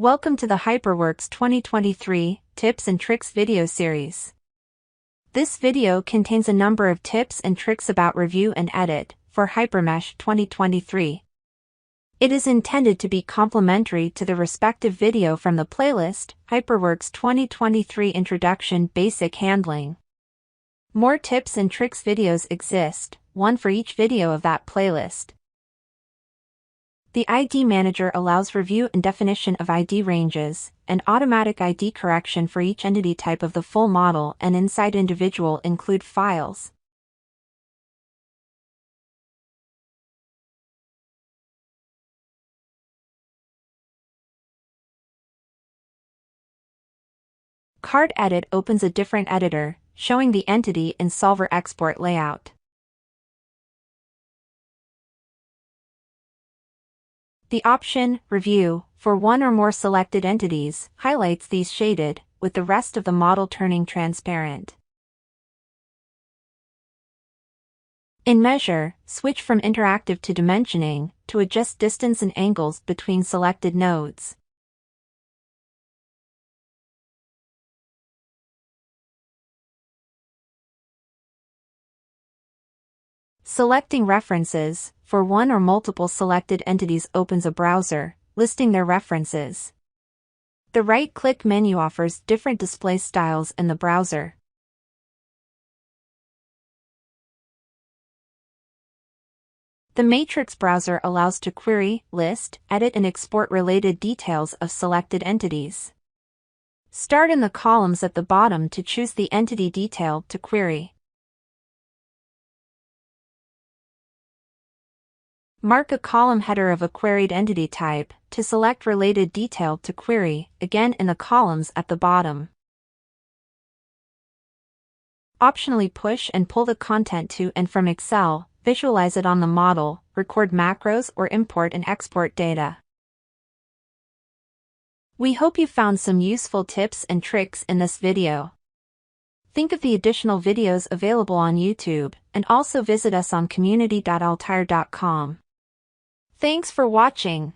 Welcome to the HyperWorks 2023 Tips and Tricks video series. This video contains a number of tips and tricks about review and edit for HyperMesh 2023. It is intended to be complementary to the respective video from the playlist, HyperWorks 2023 Introduction Basic Handling. More tips and tricks videos exist, one for each video of that playlist. The ID Manager allows review and definition of ID ranges, and automatic ID correction for each entity type of the full model and inside individual include files. Card Edit opens a different editor, showing the entity in Solver export layout. The option, Review, for one or more selected entities, highlights these shaded, with the rest of the model turning transparent. In Measure, switch from interactive to dimensioning, to adjust distance and angles between selected nodes. Selecting References, for one or multiple selected entities opens a browser, listing their references. The right-click menu offers different display styles in the browser. The Matrix browser allows to query, list, edit and export related details of selected entities. Start in the columns at the bottom to choose the entity detail to query. Mark a column header of a queried entity type to select related detail to query, again in the columns at the bottom. Optionally push and pull the content to and from Excel, visualize it on the model, record macros or import and export data. We hope you found some useful tips and tricks in this video. Think of the additional videos available on YouTube, and also visit us on community.altair.com. Thanks for watching.